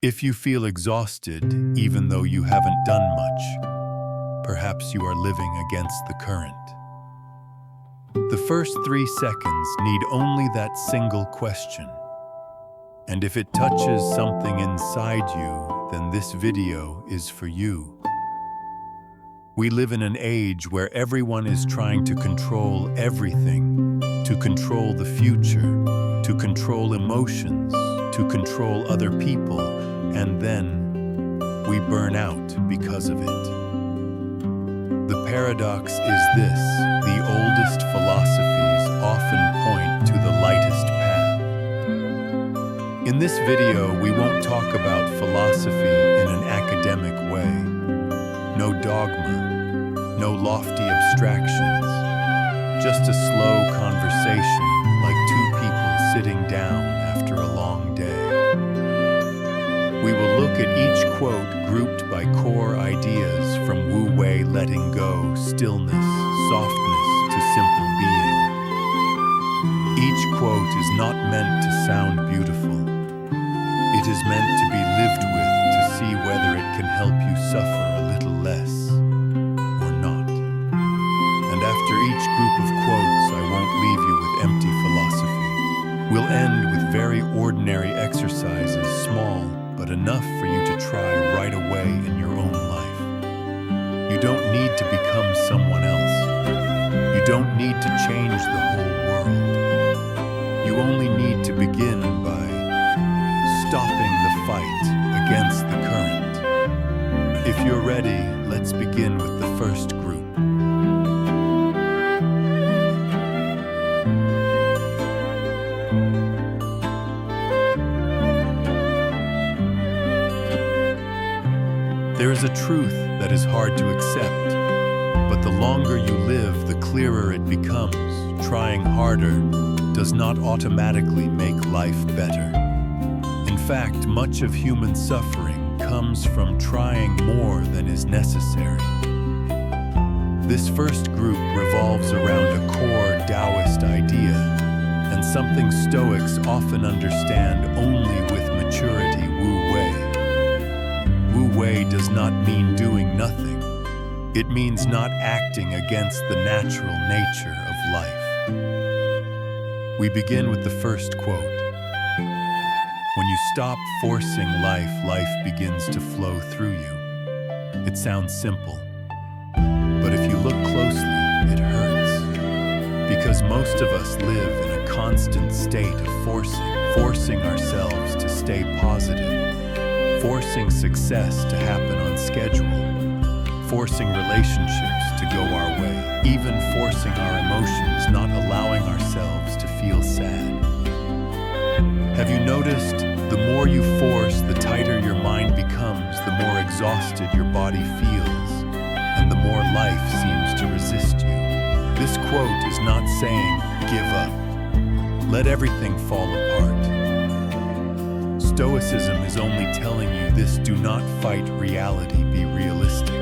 If you feel exhausted, even though you haven't done much, perhaps you are living against the current. The first 3 seconds need only that single question. And if it touches something inside you, then this video is for you. We live in an age where everyone is trying to control everything, to control the future, to control emotions, to control other people, and then we burn out because of it. The paradox is this: the oldest philosophies often point to the lightest path. In this video, we won't talk about philosophy in an academic way. No dogma, no lofty abstractions, just a slow conversation like 2 people sitting down after a long day. We will look at each quote grouped by core ideas from Wu Wei: letting go, stillness, softness to simple being. Each quote is not meant to sound beautiful. It is meant to be lived with to see whether it can help you suffer a little less or not. And after each group of quotes, I won't leave you with empty philosophy. We'll end with very ordinary exercises, small but enough for you to try right away in your own life. You don't need to become someone else. You don't need to change the whole world. You only need to begin by stopping the fight against the current. If you're ready, let's begin with the first group. There is a truth that is hard to accept, but the longer you live, the clearer it becomes. Trying harder does not automatically make life better. In fact, much of human suffering comes from trying more than is necessary. This first group revolves around a core Taoist idea, and something Stoics often understand only with maturity: Wu Wei. Wu Wei does not mean doing nothing. It means not acting against the natural nature of life. We begin with the first quote. When you stop forcing life, life begins to flow through you. It sounds simple, but if you look closely, it hurts. Because most of us live in a constant state of forcing ourselves to stay positive, forcing success to happen on schedule, forcing relationships to go our way, even forcing our emotions, not allowing ourselves to feel sad. Have you noticed, the more you force, the tighter your mind becomes, the more exhausted your body feels, and the more life seems to resist you? This quote is not saying, give up, let everything fall apart. Stoicism is only telling you this: do not fight reality, be realistic.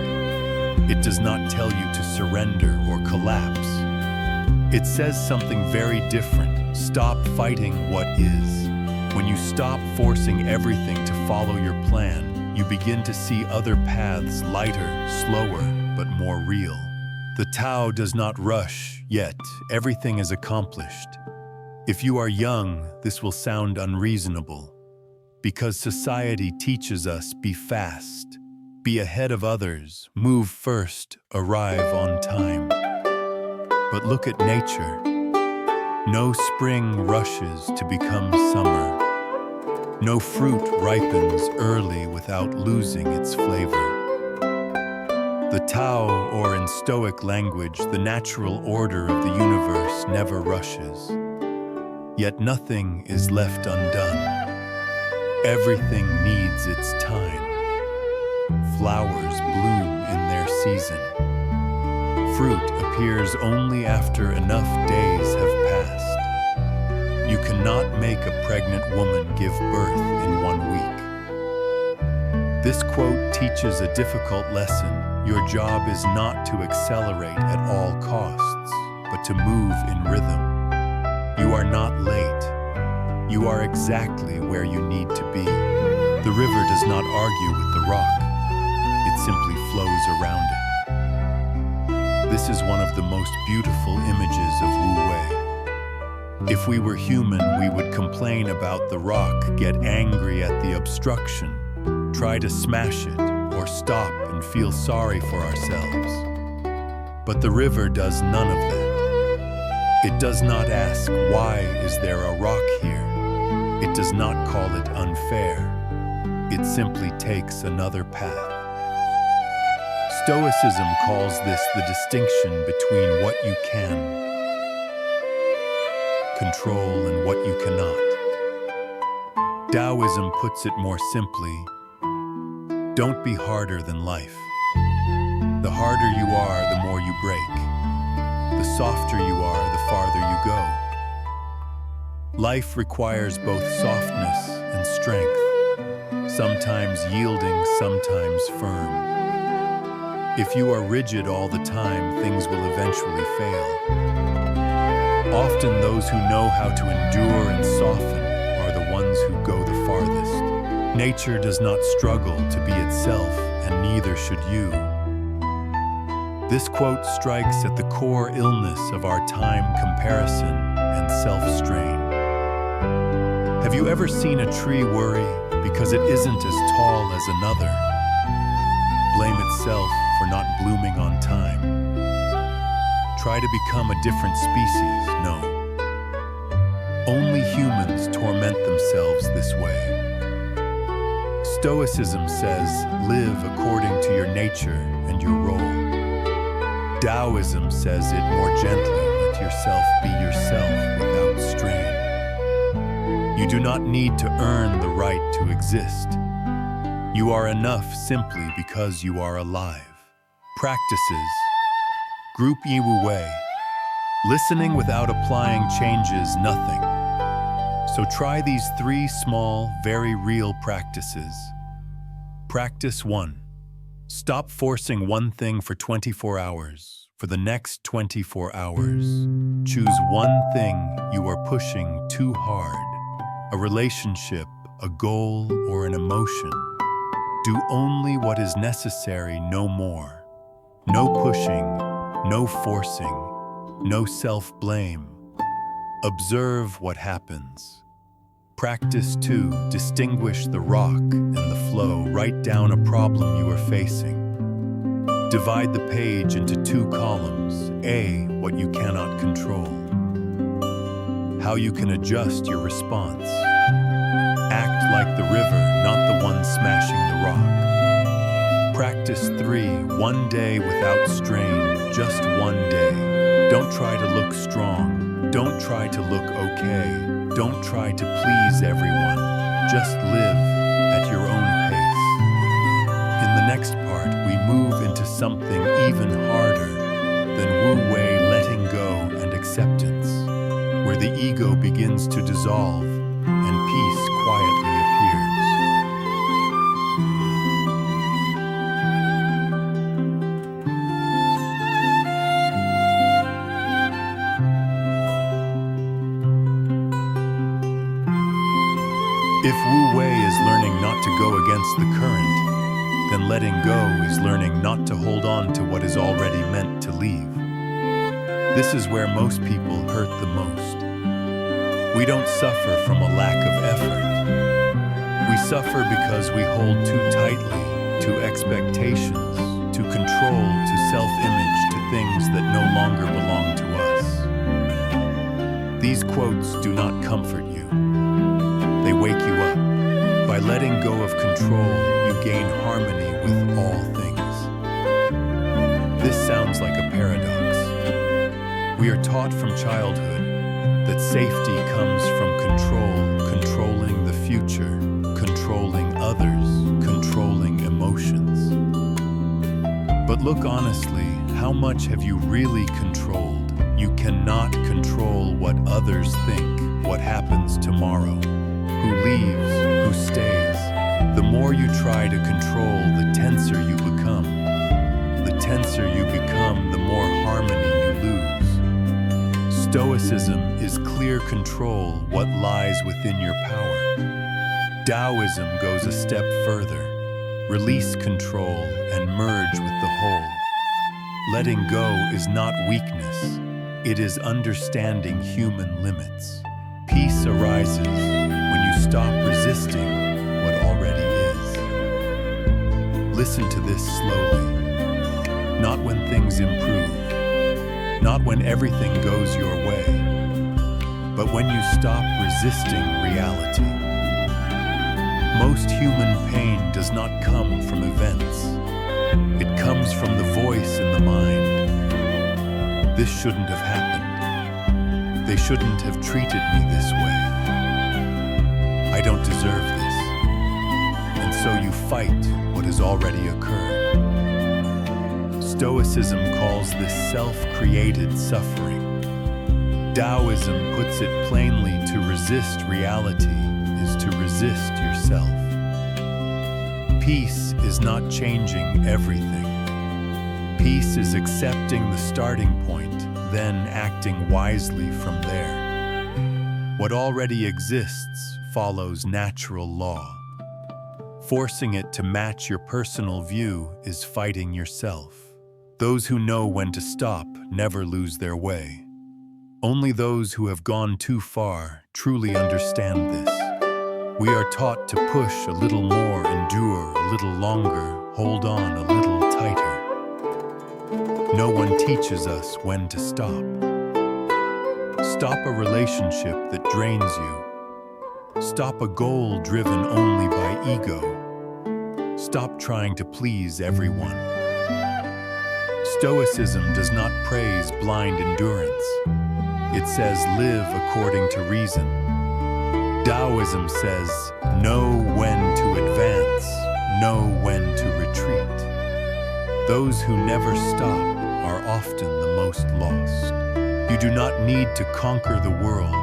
It does not tell you to surrender or collapse. It says something very different: stop fighting what is. When you stop forcing everything to follow your plan, you begin to see other paths, lighter, slower, but more real. The Tao does not rush, yet everything is accomplished. If you are young, this will sound unreasonable, because society teaches us: be fast, be ahead of others, move first, arrive on time. But look at nature. No spring rushes to become summer. No fruit ripens early without losing its flavor. The Tao, or in Stoic language, the natural order of the universe, never rushes. Yet nothing is left undone. Everything needs its time. Flowers bloom in their season. Fruit appears only after enough days have passed. You cannot make a pregnant woman give birth in 1 week. This quote teaches a difficult lesson. Your job is not to accelerate at all costs, but to move in rhythm. You are not late. You are exactly where you need to be. The river does not argue with the rock. It simply flows around it. This is one of the most beautiful images of Wu-Wei. If we were human, we would complain about the rock, get angry at the obstruction, try to smash it, or stop and feel sorry for ourselves. But the river does none of that. It does not ask, why is there a rock here? It does not call it unfair. It simply takes another path. Stoicism calls this the distinction between what you can control and what you cannot. Taoism puts it more simply: don't be harder than life. The harder you are, the more you break. The softer you are, the farther you go. Life requires both softness and strength, sometimes yielding, sometimes firm. If you are rigid all the time, things will eventually fail. Often those who know how to endure and soften are the ones who go the farthest. Nature does not struggle to be itself, and neither should you. This quote strikes at the core illness of our time: comparison and self-strain. Have you ever seen a tree worry because it isn't as tall as another? Blame itself for not blooming on time. Try to become a different species? No. Only humans torment themselves this way. Stoicism says, live according to your nature and your role. Taoism says it more gently: let yourself be yourself without strain. You do not need to earn the right to exist. You are enough simply because you are alive. Practices. Group Yi Wu Wei. Listening without applying changes nothing. So try these 3 small, very real practices. Practice 1. Stop forcing one thing for 24 hours. For the next 24 hours, choose one thing you are pushing too hard. A relationship, a goal, or an emotion. Do only what is necessary, no more. No pushing, no forcing, no self-blame. Observe what happens. Practice 2. Distinguish the rock and the flow. Write down a problem you are facing. Divide the page into 2 columns. A. What you cannot control. How you can adjust your response. Act like the river, not the one smashing the rock. Practice 3. One day without strain, just one day. Don't try to look strong. Don't try to look okay. Don't try to please everyone. Just live at your own pace. In the next part, we move into something even harder than Wu-Wei: letting go and acceptance, where the ego begins to dissolve and peace quietly appears. If Wu-Wei is learning not to go against the current, then letting go is learning not to hold on to what is already meant to leave. This is where most people hurt the most. We don't suffer from a lack of effort. We suffer because we hold too tightly to expectations, to control, to self-image, to things that no longer belong to us. These quotes do not comfort you. They wake you up. By letting go of control, you gain harmony with all things. This sounds like a paradox. We are taught from childhood that safety comes from control, controlling the future, controlling others, controlling emotions. But look honestly, how much have you really controlled? You cannot control what others think, what happens tomorrow, who leaves, who stays. The more you try to control, the tenser you become. The tenser you become, the more harmony you lose. Stoicism is clear control, what lies within your power. Taoism goes a step further. Release control and merge with the whole. Letting go is not weakness. It is understanding human limits. Peace arises when you stop resisting what already is. Listen to this slowly. Not when things improve, not when everything goes your way, but when you stop resisting reality. Most human pain does not come from events. It comes from the voice in the mind. This shouldn't have happened. They shouldn't have treated me this way. I don't deserve this. And so you fight what has already occurred. Stoicism calls this self-created suffering. Taoism puts it plainly: to resist reality is to resist yourself. Peace is not changing everything. Peace is accepting the starting point, then acting wisely from there. What already exists follows natural law. Forcing it to match your personal view is fighting yourself. Those who know when to stop never lose their way. Only those who have gone too far truly understand this. We are taught to push a little more, endure a little longer, hold on a little tighter. No one teaches us when to stop. Stop a relationship that drains you. Stop a goal driven only by ego. Stop trying to please everyone. Stoicism does not praise blind endurance. It says live according to reason. Taoism says know when to advance, know when to retreat. Those who never stop are often the most lost. You do not need to conquer the world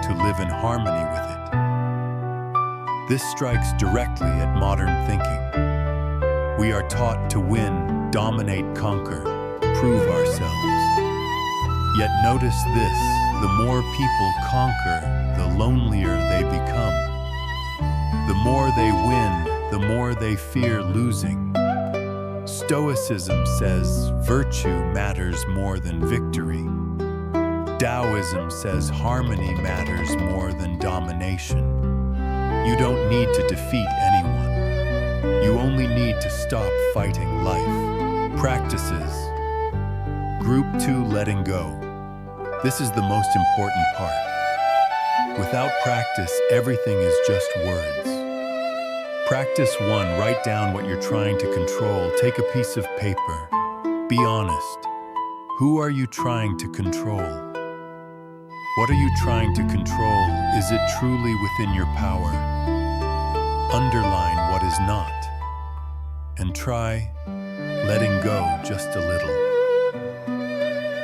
to live in harmony with it. This strikes directly at modern thinking. We are taught to win, dominate, conquer, prove ourselves. Yet notice this: the more people conquer, the lonelier they become. The more they win, the more they fear losing. Stoicism says virtue matters more than victory. Taoism says harmony matters more than domination. You don't need to defeat anyone. You only need to stop fighting life. Practices. Group 2, letting go. This is the most important part. Without practice, everything is just words. Practice 1, write down what you're trying to control. Take a piece of paper. Be honest. Who are you trying to control? What are you trying to control? Is it truly within your power? Underline what is not. And try letting go just a little.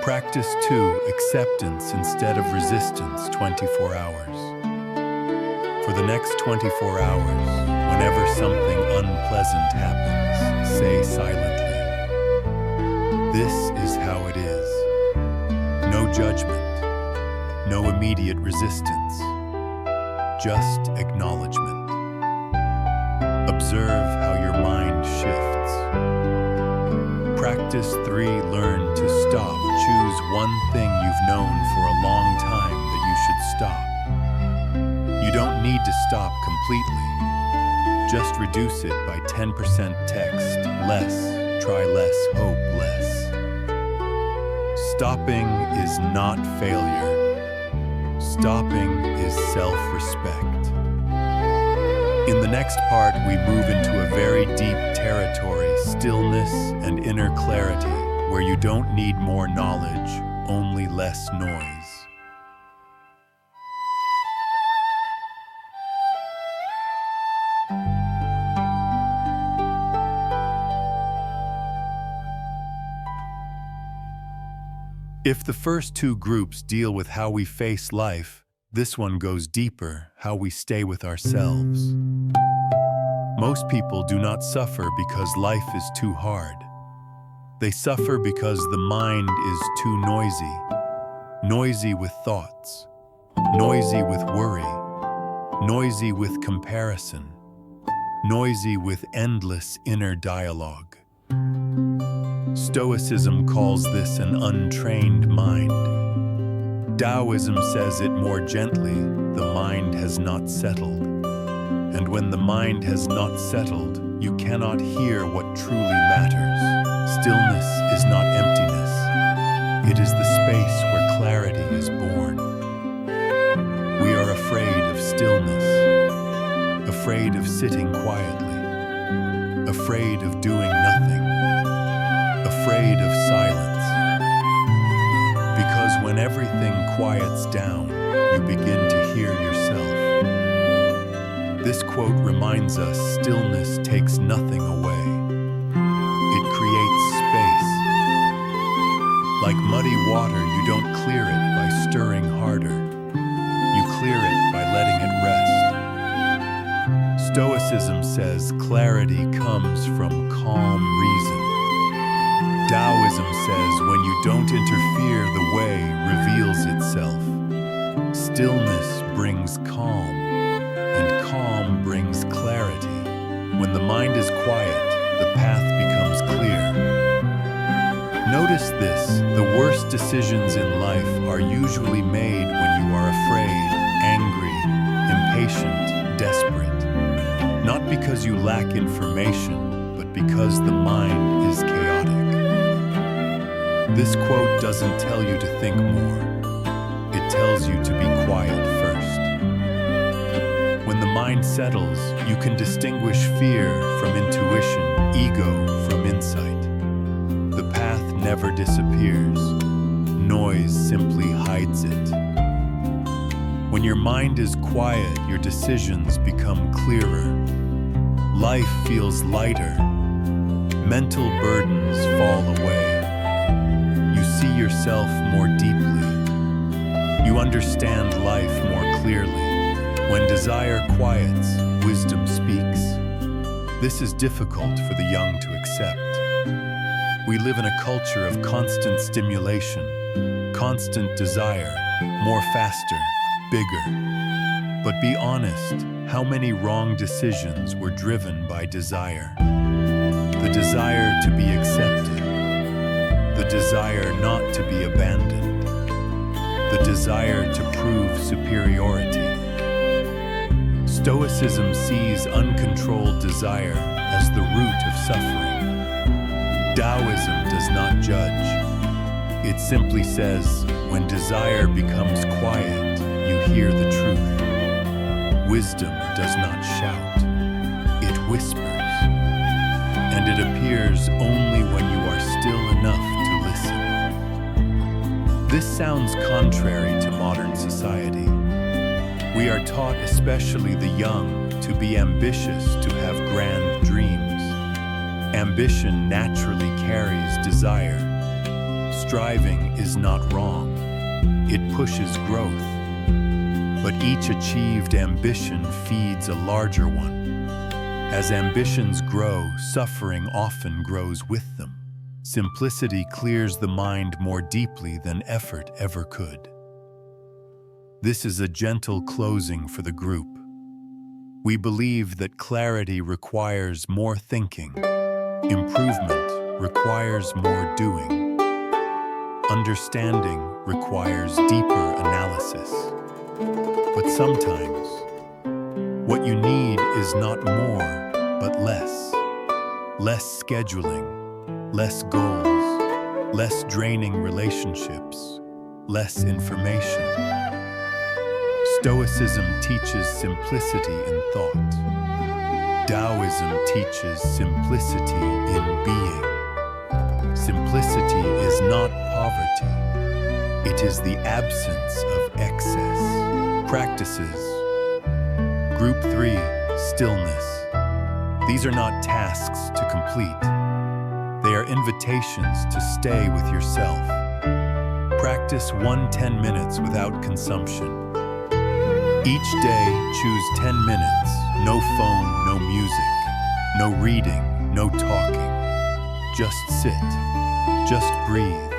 Practice 2, acceptance instead of resistance, 24 hours. For the next 24 hours, whenever something unpleasant happens, say silently, "This is how it is." No judgment, no immediate resistance, just acknowledgement. Observe how your mind shifts. Practice 3, learn to stop. Choose one thing you've known for a long time that you should stop. You don't need to stop completely. Just reduce it by 10%. Text less, try less, hope less. Stopping is not failure. Stopping is self-respect. In the next part, we move into a very deep territory, stillness and inner clarity, where you don't need more knowledge, only less noise. If the first 2 groups deal with how we face life, this one goes deeper, how we stay with ourselves. Most people do not suffer because life is too hard. They suffer because the mind is too noisy. Noisy with thoughts, noisy with worry, noisy with comparison. noisy with endless inner dialogue. Stoicism calls this an untrained mind. Taoism says it more gently: the mind has not settled. And when the mind has not settled, you cannot hear what truly matters. Stillness is not emptiness. It is the space where clarity is born. We are afraid of stillness, afraid of sitting quietly, afraid of doing nothing, afraid of silence. Because when everything quiets down, you begin to hear yourself. This quote reminds us stillness takes nothing away. It creates space. Like muddy water, you don't clear it by stirring harder. You clear it by letting it rest. Stoicism says clarity comes from calm reason. Taoism says when you don't interfere, the way reveals itself. Stillness brings calm, and calm brings clarity. When the mind is quiet, the path becomes clear. Notice this: the worst decisions in life are usually made when you are afraid, angry, impatient, desperate. Not because you lack information, but because the mind is chaotic. This quote doesn't tell you to think more. It tells you to be quiet first. When the mind settles, you can distinguish fear from intuition, ego from insight. The path never disappears. Noise simply hides it. When your mind is quiet, your decisions become clearer. Life feels lighter. Mental burdens fall away. You see yourself more deeply. You understand life more clearly. When desire quiets, wisdom speaks. This is difficult for the young to accept. We live in a culture of constant stimulation, constant desire, more faster, bigger. But be honest, how many wrong decisions were driven by desire? The desire to be accepted, the desire not to be abandoned, the desire to prove superiority. Stoicism sees uncontrolled desire as the root of suffering. Taoism does not judge. It simply says, when desire becomes quiet, you hear the truth. Wisdom does not shout. It whispers. And it appears only when you are still enough to listen. This sounds contrary to modern society. We are taught, especially the young, to be ambitious, to have grand dreams. Ambition naturally carries desire. Striving is not wrong. It pushes growth. But each achieved ambition feeds a larger one. As ambitions grow, suffering often grows with them. Simplicity clears the mind more deeply than effort ever could. This is a gentle closing for the group. We believe that clarity requires more thinking. Improvement requires more doing. Understanding requires deeper analysis. But sometimes, what you need is not more, but less. Less scheduling, less goals, less draining relationships, less information. Stoicism teaches simplicity in thought. Taoism teaches simplicity in being. Simplicity is not poverty. It is the absence of excess. Practices. Group 3, stillness. These are not tasks to complete. They are invitations to stay with yourself. Practice 10 minutes without consumption. Each day, choose 10 minutes. No phone, no music, no reading, no talking. Just sit. Just breathe.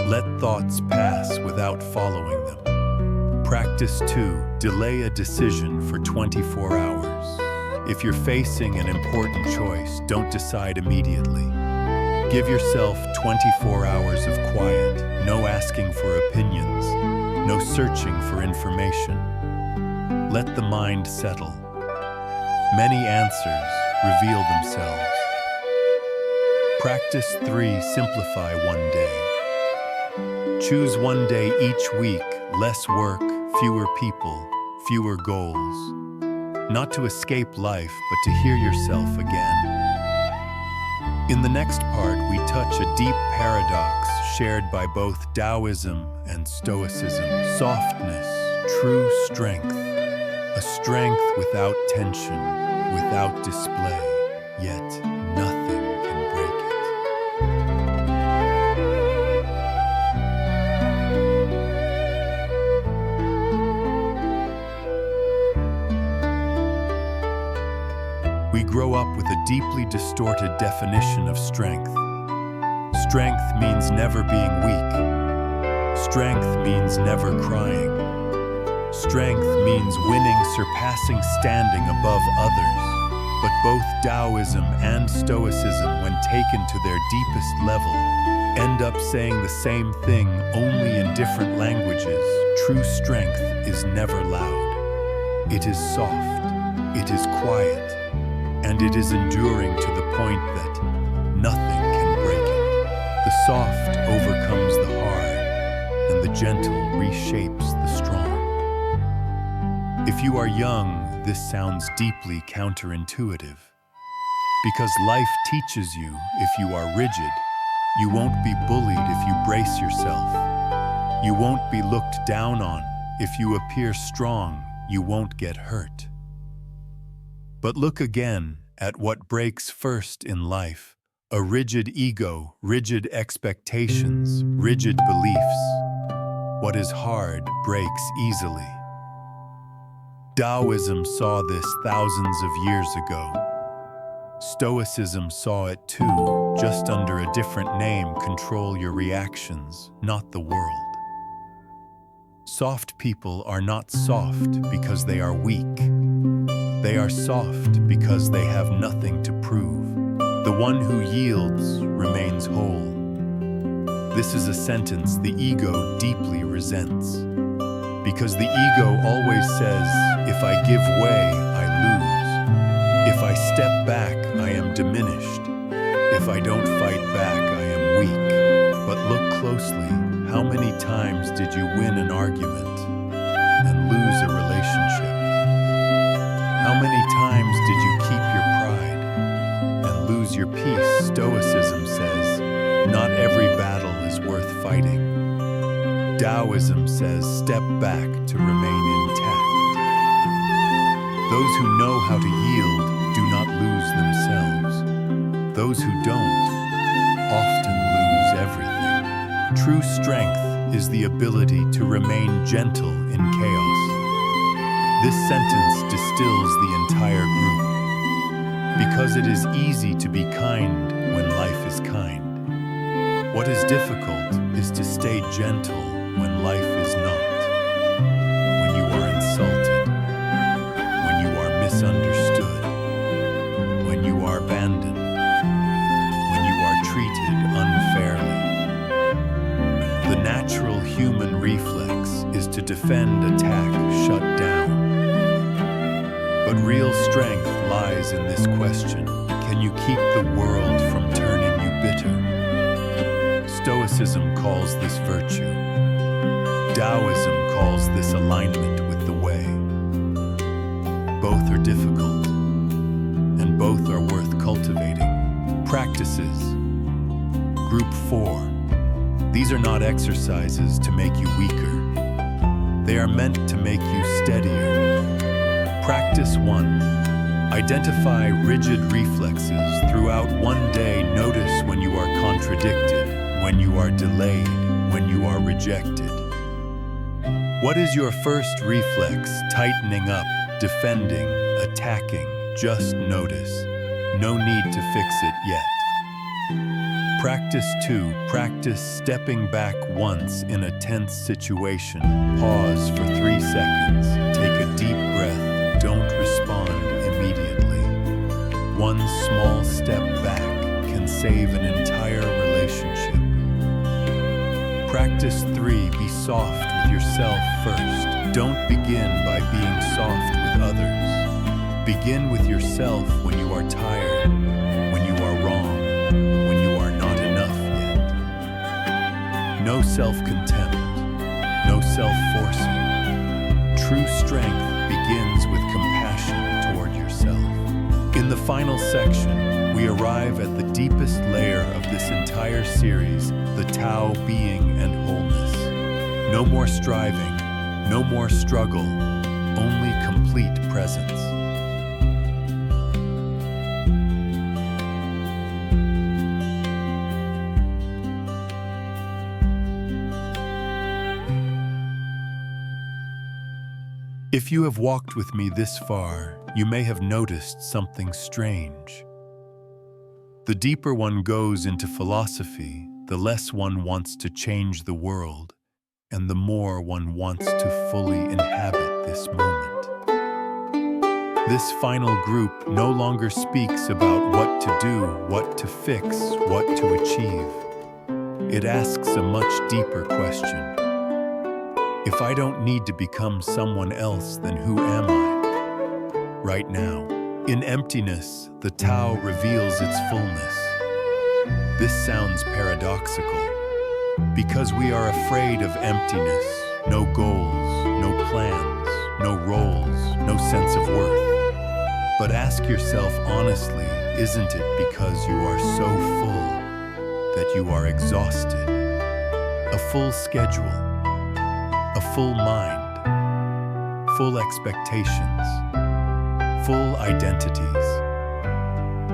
Let thoughts pass without following them. Practice 2, delay a decision for 24 hours. If you're facing an important choice, don't decide immediately. Give yourself 24 hours of quiet, no asking for opinions, no searching for information. Let the mind settle. Many answers reveal themselves. Practice 3. Simplify one day. Choose one day each week, less work, fewer people, fewer goals. Not to escape life, but to hear yourself again. In the next part, we touch a deep paradox shared by both Taoism and Stoicism. Softness, true strength. A strength without tension, without display, yet nothing can break it. We grow up with a deeply distorted definition of strength. Strength means never being weak. Strength means never crying. Strength means winning, surpassing, standing above others. But both Taoism and Stoicism, when taken to their deepest level, end up saying the same thing, only in different languages. True strength is never loud. It is soft, it is quiet, and it is enduring to the point that nothing can break it. The soft overcomes the hard, and the gentle reshapes the strong. If you are young, this sounds deeply counterintuitive. Because life teaches you, if you are rigid, you won't be bullied if you brace yourself. You won't be looked down on. If you appear strong, you won't get hurt. But look again at what breaks first in life. A rigid ego, rigid expectations, rigid beliefs. What is hard breaks easily. Taoism saw this thousands of years ago. Stoicism saw it too, just under a different name. Control your reactions, not the world. Soft people are not soft because they are weak. They are soft because they have nothing to prove. The one who yields remains whole. This is a sentence the ego deeply resents. Because the ego always says, if I give way, I lose. If I step back, I am diminished. If I don't fight back, I am weak. But look closely. How many times did you win an argument and lose a relationship? How many times did you keep your pride and lose your peace? Stoicism says, not every battle is worth fighting. Taoism says, step back to remain intact. Those who know how to yield do not lose themselves. Those who don't often lose everything. True strength is the ability to remain gentle in chaos. This sentence distills the entire group. Because it is easy to be kind when life is kind. What is difficult is to stay gentle when life is not, when you are insulted, when you are misunderstood, when you are abandoned, when you are treated unfairly. The natural human reflex is to defend, attack, shut down. But real strength lies in this question: can you keep the world from turning you bitter? Stoicism calls this virtue. Taoism calls this alignment with the way. Both are difficult, and both are worth cultivating. Practices. Group 4. These are not exercises to make you weaker. They are meant to make you steadier. Practice 1. Identify rigid reflexes throughout one day. Notice when you are contradicted, when you are delayed, when you are rejected. What is your first reflex? Tightening up, defending, attacking. Just notice. No need to fix it yet. Practice 2. Practice stepping back once in a tense situation. Pause for 3 seconds. Take a deep breath. Don't respond immediately. One small step back can save an entire relationship. Practice 3. Be soft with yourself first. Don't begin by being soft with others. Begin with yourself when you are tired, when you are wrong, when you are not enough yet. No self-contempt, no self-forcing. True strength begins with compassion toward yourself. In the final section, we arrive at the deepest layer of this entire series, the Tao being and wholeness. No more striving, no more struggle, only complete presence. If you have walked with me this far, you may have noticed something strange. The deeper one goes into philosophy, the less one wants to change the world, and the more one wants to fully inhabit this moment. This final group no longer speaks about what to do, what to fix, what to achieve. It asks a much deeper question. If I don't need to become someone else, then who am I? Right now, in emptiness, the Tao reveals its fullness. This sounds paradoxical, because we are afraid of emptiness, no goals, no plans, no roles, no sense of worth. But ask yourself honestly, isn't it because you are so full that you are exhausted? A full schedule, a full mind, full expectations, full identities.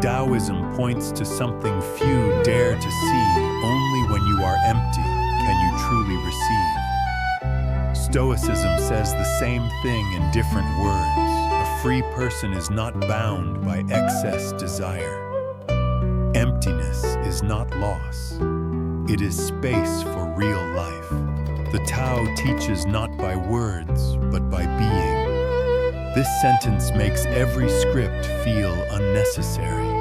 Taoism points to something few dare to see. Only when you are empty can you truly receive. Stoicism says the same thing in different words. A free person is not bound by excess desire. Emptiness is not loss. It is space for real life. The Tao teaches not by words, but by being. This sentence makes every script feel unnecessary.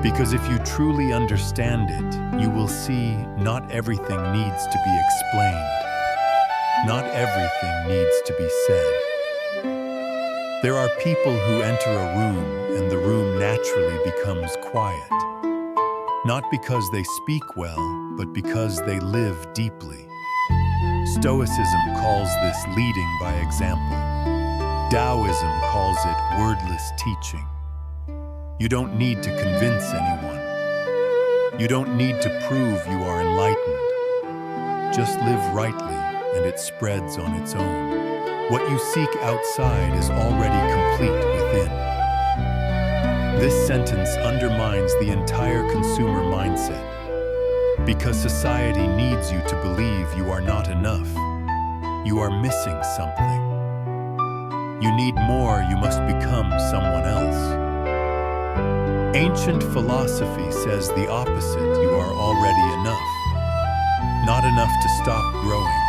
Because if you truly understand it, you will see not everything needs to be explained. Not everything needs to be said. There are people who enter a room and the room naturally becomes quiet. Not because they speak well, but because they live deeply. Stoicism calls this leading by example. Taoism calls it wordless teaching. You don't need to convince anyone. You don't need to prove you are enlightened. Just live rightly, and it spreads on its own. What you seek outside is already complete within. This sentence undermines the entire consumer mindset. Because society needs you to believe you are not enough. You are missing something. You need more, you must become someone else. Ancient philosophy says the opposite, you are already enough. Not enough to stop growing,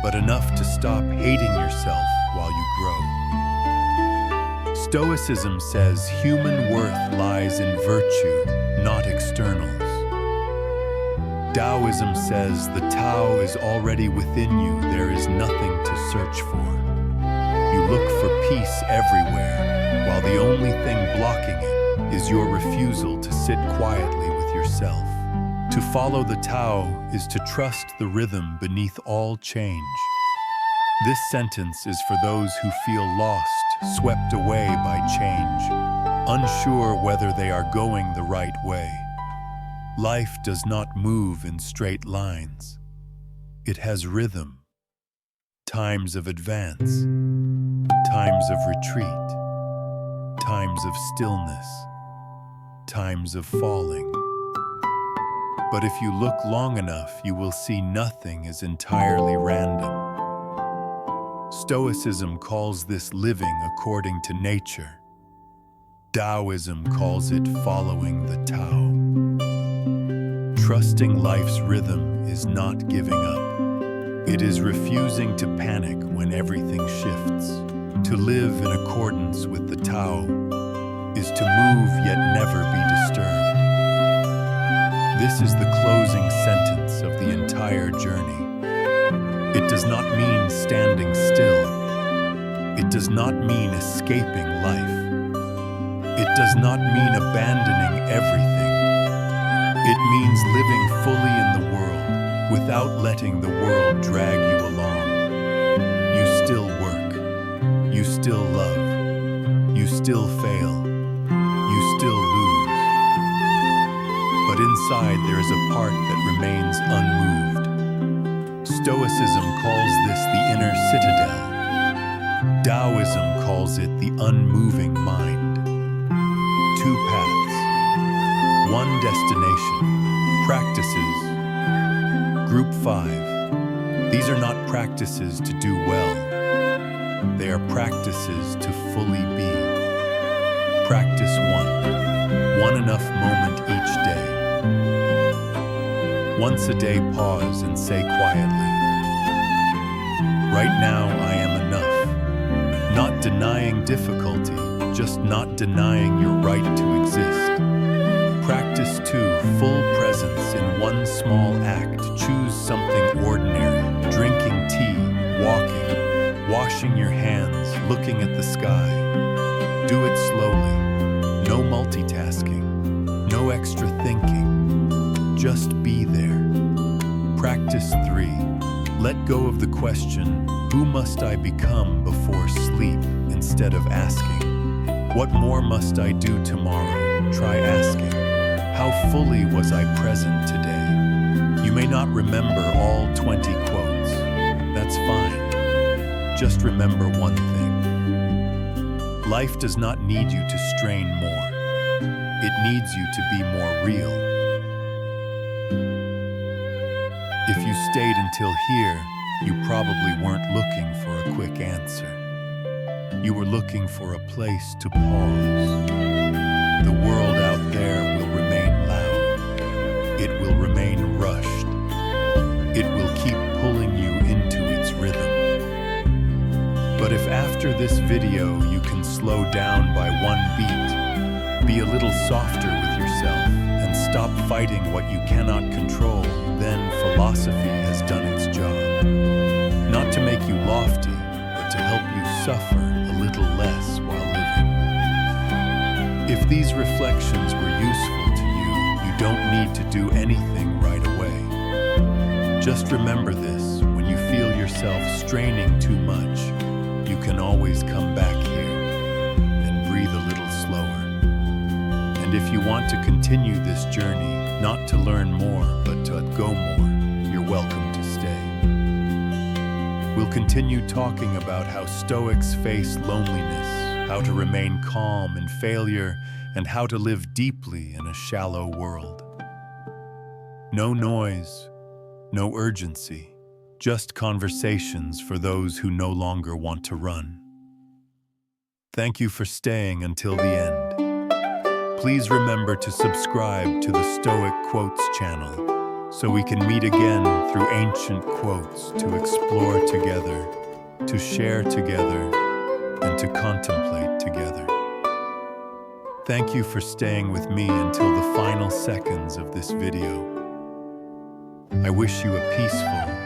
but enough to stop hating yourself while you grow. Stoicism says human worth lies in virtue, not externals. Taoism says the Tao is already within you, there is nothing to search for. You look for peace everywhere, while the only thing blocking it is your refusal to sit quietly with yourself. To follow the Tao is to trust the rhythm beneath all change. This sentence is for those who feel lost, swept away by change, unsure whether they are going the right way. Life does not move in straight lines. It has rhythm. Times of advance, times of retreat, times of stillness, times of falling. But if you look long enough, you will see nothing is entirely random. Stoicism calls this living according to nature. Taoism calls it following the Tao. Trusting life's rhythm is not giving up. It is refusing to panic when everything shifts. To live in accordance with the Tao is to move yet never be disturbed. This is the closing sentence of the entire journey. It does not mean standing still. It does not mean escaping life. It does not mean abandoning everything. It means living fully in the world without letting the world drag you along. You still work. You still love. You still fail. You still lose. But inside there is a part that remains unmoved. Stoicism calls this the inner citadel. Taoism calls it the unmoving mind. Two paths, one destination, practices. Group 5. These are not practices to do well. They are practices to fully be. Practice 1. One enough moment each day. Once a day, pause and say quietly, right now I am enough. Not denying difficulty, just not denying your right to exist. Practice 2. Full presence in one small act. Choose something ordinary. Drinking tea, walking, washing your hands, looking at the sky. Do it slowly. No multitasking. No extra thinking. Just be there. Practice 3. Let go of the question, who must I become before sleep, instead of asking, what more must I do tomorrow? Try asking, how fully was I present today? You may not remember all 20 quotes. That's fine. Just remember one thing. Life does not need you to strain more. It needs you to be more real. If you stayed until here, you probably weren't looking for a quick answer. You were looking for a place to pause. The world out there will remain loud. It will remain rushed. It will keep pulling you into its rhythm. But if after this video you can slow down by one beat, be a little softer with yourself, and stop fighting what you cannot control, then philosophy has done its job. Not to make you lofty, but to help you suffer a little less while living. If these reflections were useful to you, you don't need to do anything right away. Just remember this, when you feel yourself straining too much, you can always come back here and breathe a little slower. And if you want to continue this journey, not to learn more, but to go more, you're welcome to stay. We'll continue talking about how Stoics face loneliness, how to remain calm in failure, and how to live deeply in a shallow world. No noise, no urgency, just conversations for those who no longer want to run. Thank you for staying until the end. Please remember to subscribe to the Stoic Quotes channel so we can meet again through ancient quotes to explore together, to share together, and to contemplate together. Thank you for staying with me until the final seconds of this video. I wish you a peaceful